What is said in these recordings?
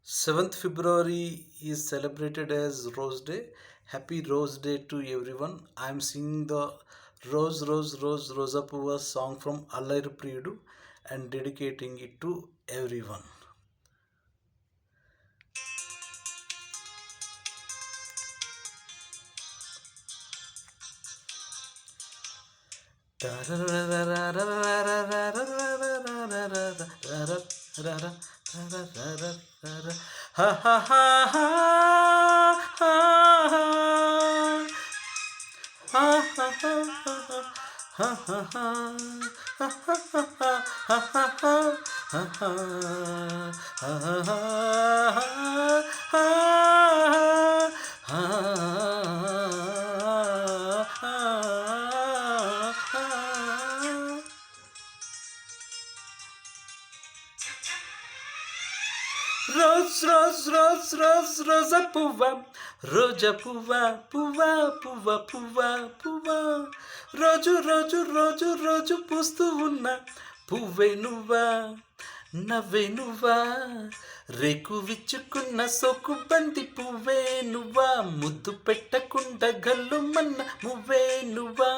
7th February is celebrated as Rose Day. Happy Rose Day to everyone. I am singing the Rose Rose Rose Rosapuva song from Allairu Priyudu and dedicating it to everyone. Ha ha ha ha ha ha ha ha ha. Rose, rose, rose, rose, rosa puva, roja puva, puva, puva, puva, puva. రోజు రోజు రోజు రోజు పూస్తూ ఉన్న పువ్వే నువ్వా, నవ్వే నువ్వా, రేకు విచ్చుకున్న సోకు బంతి పువ్వే నువ్వా, ముద్దు పెట్టకుండా గల్లుమన్న మువ్వే నువ్వా,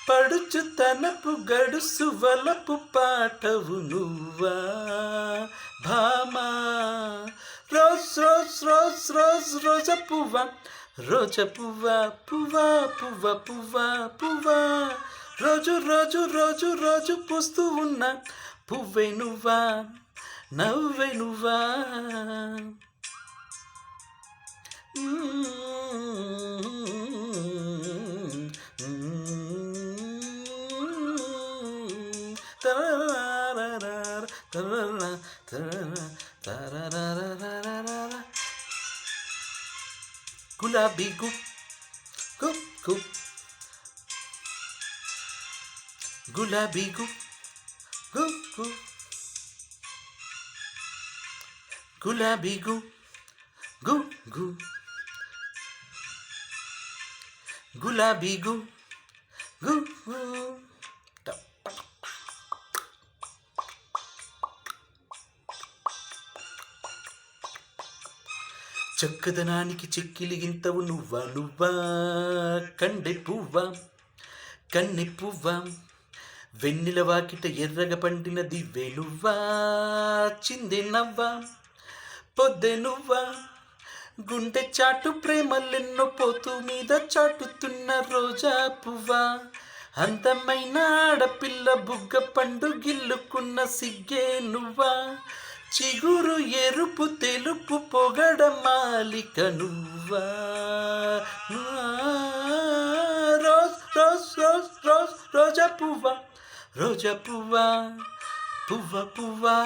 పడుచు తనపు గడుసు వలపు పాటవు నువ్వా Bhama. Rose rose rose rose రోజా పువ్వా, రోజా పువ్వా, పువ్వా పువ్వా పువ్వా పువ్వా. రోజు రోజు రోజు రోజు పూస్తూ ఉన్న పువ్వే నువ్వా, నవ్వే నువ్వా. గులాబీ గు గు గు, గులాబీ గు గు గు, గులాబీ గు గు గు, గులాబీ గు గు గు. చక్కదనానికి చెక్కిలిగింతవు నువ్వా నువ్వా, కండె పువ్వా కన్నె పువ్వా, వెన్నెల వాకిట ఎర్రగ పండిన దివ్వే నువ్వా, చిందె నవ్వా పొద్దె నువ్వా, గుండె చాటు ప్రేమలెన్నో పోతూ మీద చాటుతున్న రోజా పువ్వా, అందమైన ఆడపిల్ల బుగ్గ పండు గిల్లుకున్న సిగ్గే నువ్వా, చిగురు ఎరుపు తెలుపు పొగడ మాలిక నువ్వా. రోజ్ రోజ్ రోజ్ రోజ్ రోజా పువ్వా, రోజా పువ్వా, పువ్వ పువ్వా.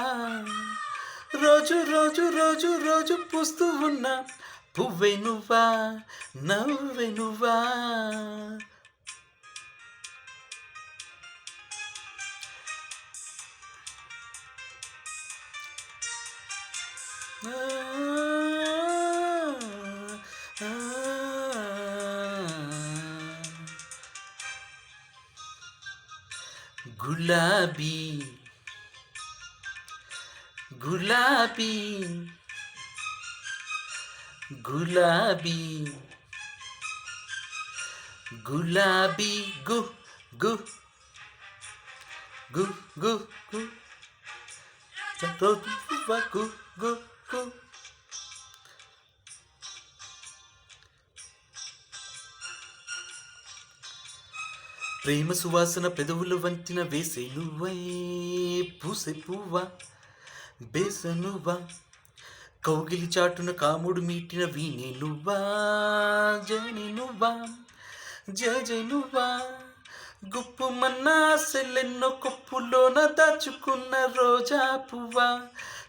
రోజు రోజు రోజు రోజు పూస్తూ ఉన్న పువ్వే నువ్వా, నవ్వే నువ్వా. గులాబీ గులాబీ గులాబీ గులాబీ గు గు గు గు గు గు గు గు. ప్రేమ సువాసన పెదవులు వంచిన వేసే నువ్వై, పూసే పువ్వా బేస నువ్వా, కౌగిలి చాటున కాముడు మీటిన వీణే నువ్వా, జని నువ్వా, జయ నువ్వా. గుప్పు మన్నాసెల్లెన్నో కొప్పులోన దాచుకున్న రోజా పువ్వా,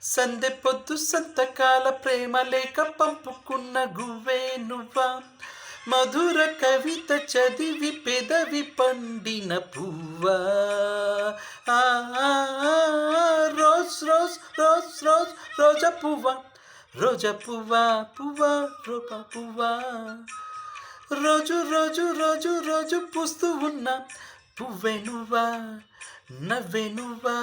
సందె పొద్దు సంతకాల ప్రేమ లేక పంపుకున్న గువ్వే నువ్వా, మధుర కవిత చదివి పెదవి పండిన పువ్వా. రోజ్ రోజ్ రోజ్ రోజ్ రోజా పువ్వా, రోజా పువ్వా, పువ్వా రూపా పువ్వా. రోజు రోజు రోజు రోజు పూస్తూ ఉన్న పువ్వే నువ్వా, నవ్వే నువ్వా,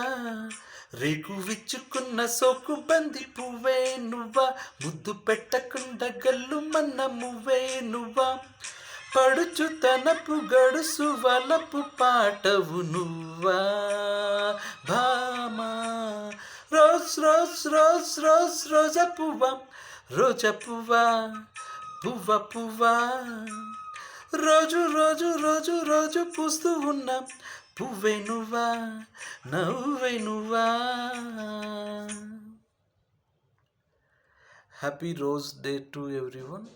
రేకు విచ్చుకున్న సోకు బంది పువ్వే నువ్వా. నువ్వా, ముద్దు పెట్టకుండా గల్లు మన్న మువ్వే నువ్వా, పడుచు తనపు గడుసు వలపు పాటవు నువ్వా Bhama. Rose rose rose rose రోజా పువ్వా, రోజా పువ్వా, పువ్వ పువ్వా, రోజు రోజు రోజు రోజు పూస్తూ ఉన్నా పువ్వే నువ్వా, నవ్వే నువ్వా. Happy rose day to everyone.